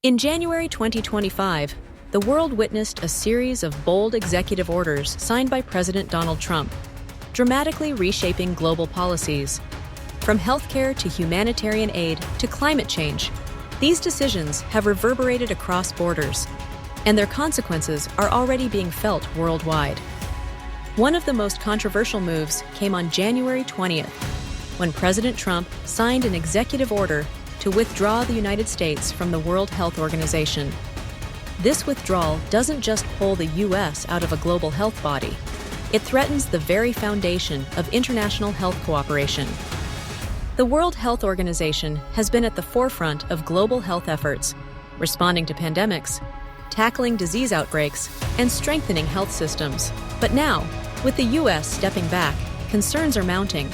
In January 2025, the world witnessed a series of bold executive orders signed by President Donald Trump, dramatically reshaping global policies. From healthcare to humanitarian aid to climate change, these decisions have reverberated across borders, and their consequences are already being felt worldwide. One of the most controversial moves came on January 20th, when President Trump signed an executive order to withdraw the United States from the World Health Organization. This withdrawal doesn't just pull the U.S. out of a global health body. It threatens the very foundation of international health cooperation. The World Health Organization has been at the forefront of global health efforts, responding to pandemics, tackling disease outbreaks, and strengthening health systems. But now, with the U.S. stepping back, concerns are mounting.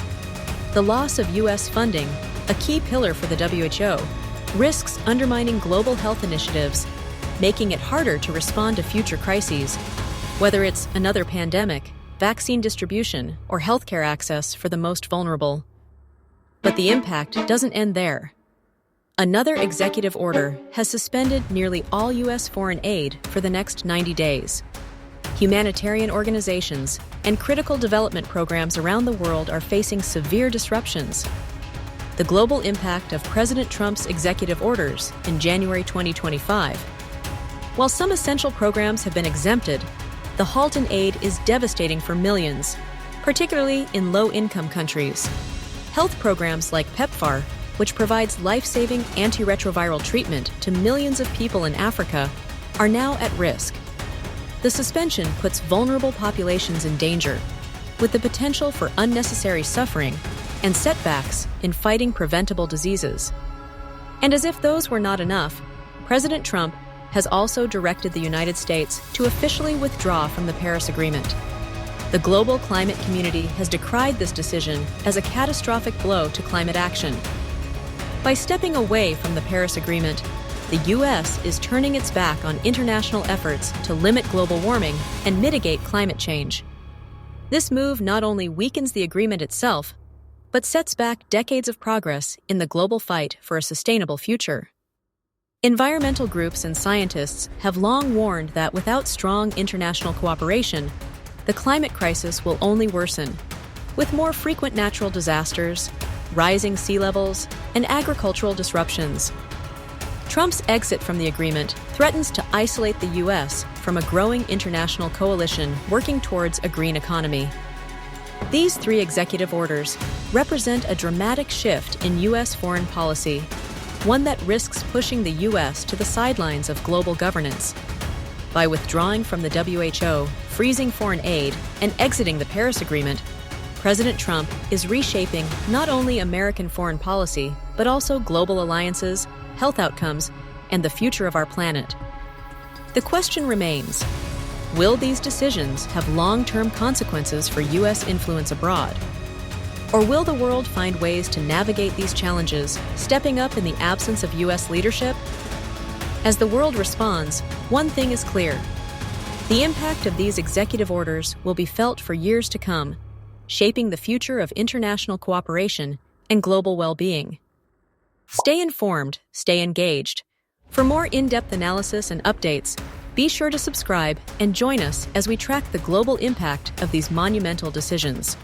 The loss of U.S. funding, a key pillar for the WHO, risks undermining global health initiatives, making it harder to respond to future crises, whether it's another pandemic, vaccine distribution, or healthcare access for the most vulnerable. But the impact doesn't end there. Another executive order has suspended nearly all U.S. foreign aid for the next 90 days. Humanitarian organizations and critical development programs around the world are facing severe disruptions. The global impact of President Trump's executive orders in January 2025. While some essential programs have been exempted, the halt in aid is devastating for millions, particularly in low-income countries. Health programs like PEPFAR, which provides life-saving antiretroviral treatment to millions of people in Africa, are now at risk. The suspension puts vulnerable populations in danger, with the potential for unnecessary suffering and setbacks in fighting preventable diseases. And as if those were not enough, President Trump has also directed the United States to officially withdraw from the Paris Agreement. The global climate community has decried this decision as a catastrophic blow to climate action. By stepping away from the Paris Agreement, the U.S. is turning its back on international efforts to limit global warming and mitigate climate change. This move not only weakens the agreement itself, but sets back decades of progress in the global fight for a sustainable future. Environmental groups and scientists have long warned that without strong international cooperation, the climate crisis will only worsen, with more frequent natural disasters, rising sea levels, and agricultural disruptions. Trump's exit from the agreement threatens to isolate the U.S. from a growing international coalition working towards a green economy. These three executive orders represent a dramatic shift in U.S. foreign policy, one that risks pushing the U.S. to the sidelines of global governance. By withdrawing from the WHO, freezing foreign aid, and exiting the Paris Agreement, President Trump is reshaping not only American foreign policy, but also global alliances, health outcomes, and the future of our planet. The question remains, will these decisions have long-term consequences for U.S. influence abroad? Or will the world find ways to navigate these challenges, stepping up in the absence of U.S. leadership? As the world responds, one thing is clear. The impact of these executive orders will be felt for years to come, shaping the future of international cooperation and global well-being. Stay informed, stay engaged. For more in-depth analysis and updates, be sure to subscribe and join us as we track the global impact of these monumental decisions.